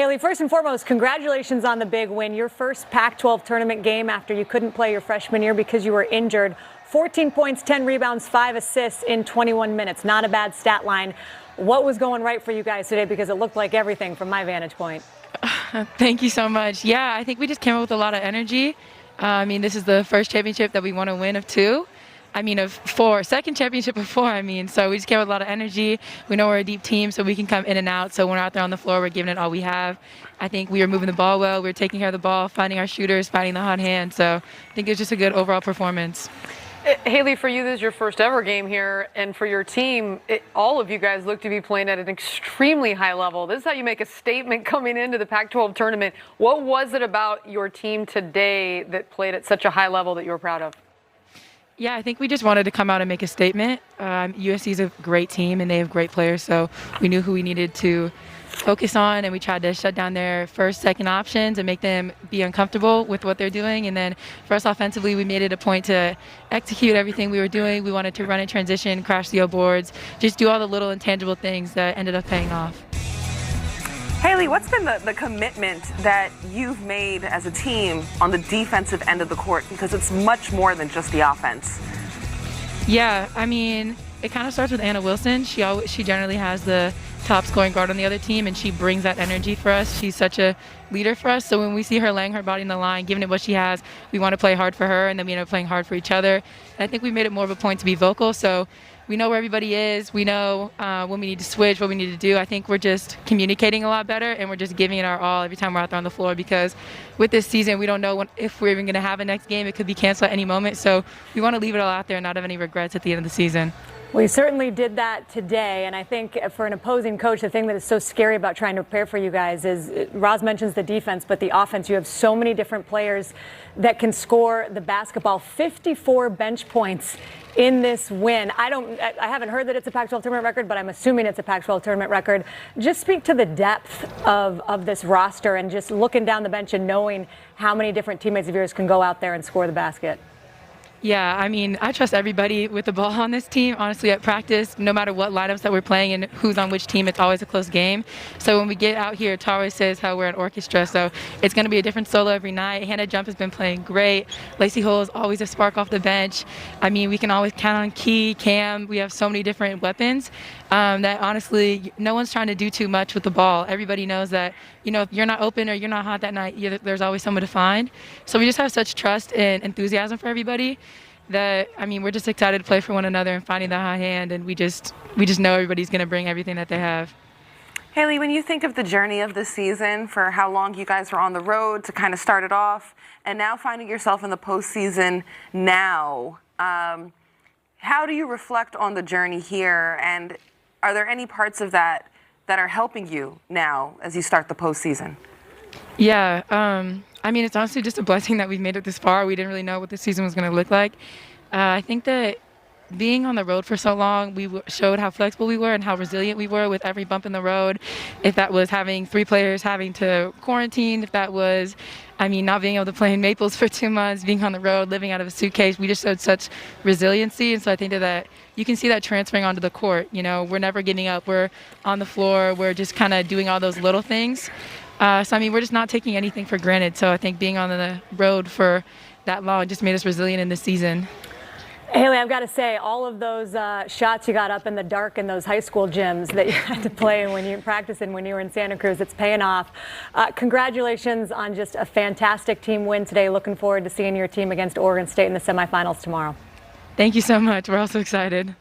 Haley, first and foremost, congratulations on the big win. Your first Pac-12 tournament game after you couldn't play your freshman year because you were injured. 14 points, 10 rebounds, 5 assists in 21 minutes. Not a bad stat line. What was going right for you guys today? Because it looked like everything from my vantage point. Thank you so much. Yeah, I think we just came up with a lot of energy. This is the first championship that we want to win of 2. Of 4, second championship of 4, so we just came with a lot of energy. We know we're a deep team, so we can come in and out. So when we're out there on the floor, we're giving it all we have. I think we were moving the ball well. We were taking care of the ball, finding our shooters, finding the hot hand. So I think it was just a good overall performance. Haley, for you, this is your first ever game here, and for your team, all of you guys look to be playing at an extremely high level. This is how you make a statement coming into the Pac-12 tournament. What was it about your team today that played at such a high level that you were proud of? Yeah, I think we just wanted to come out and make a statement. USC is a great team, and they have great players, so we knew who we needed to focus on, and we tried to shut down their first, second options and make them be uncomfortable with what they're doing. And then for us offensively, we made it a point to execute everything we were doing. We wanted to run in transition, crash the boards, just do all the little intangible things that ended up paying off. Haley, what's been the commitment that you've made as a team on the defensive end of the court? Because it's much more than just the offense. Yeah, it kind of starts with Anna Wilson. She generally has the top scoring guard on the other team, and she brings that energy for us. She's such a leader for us. So when we see her laying her body in the line, giving it what she has, we want to play hard for her, and then we end up playing hard for each other. And I think we made it more of a point to be vocal. So we know where everybody is. We know when we need to switch, what we need to do. I think we're just communicating a lot better, and we're just giving it our all every time we're out there on the floor, because with this season, we don't know if we're even going to have a next game. It could be canceled at any moment. So we want to leave it all out there and not have any regrets at the end of the season. We certainly did that today, and I think for an opposing coach, the thing that is so scary about trying to prepare for you guys is, Ros mentions the defense, but the offense. You have so many different players that can score the basketball. 54 bench points in this win. I haven't heard that it's a Pac-12 tournament record, but I'm assuming it's a Pac-12 tournament record. Just speak to the depth of this roster and just looking down the bench and knowing how many different teammates of yours can go out there and score the basket. Yeah, I trust everybody with the ball on this team. Honestly, at practice, no matter what lineups that we're playing and who's on which team, it's always a close game. So when we get out here, Tara says how we're an orchestra. So it's going to be a different solo every night. Hannah Jump has been playing great. Lacey Hull is always a spark off the bench. We can always count on Key, Cam. We have so many different weapons that honestly, no one's trying to do too much with the ball. Everybody knows that, if you're not open or you're not hot that night, there's always someone to find. So we just have such trust and enthusiasm for everybody that, we're just excited to play for one another and finding the high hand, and we just know everybody's going to bring everything that they have. Haley, when you think of the journey of this season, for how long you guys were on the road to kind of start it off, and now finding yourself in the postseason now, how do you reflect on the journey here, and are there any parts of that are helping you now as you start the postseason? Yeah, it's honestly just a blessing that we've made it this far. We didn't really know what the season was going to look like. I think that being on the road for so long, we showed how flexible we were and how resilient we were with every bump in the road. If that was having 3 players having to quarantine, if that was, not being able to play in Maples for 2 months, being on the road, living out of a suitcase, we just showed such resiliency. And so I think that you can see that transferring onto the court. We're never giving up. We're on the floor. We're just kind of doing all those little things. We're just not taking anything for granted. So I think being on the road for that long just made us resilient in this season. Haley, I've got to say, all of those shots you got up in the dark in those high school gyms that you had to play when you practiced and when you were in Santa Cruz, it's paying off. Congratulations on just a fantastic team win today. Looking forward to seeing your team against Oregon State in the semifinals tomorrow. Thank you so much. We're also excited.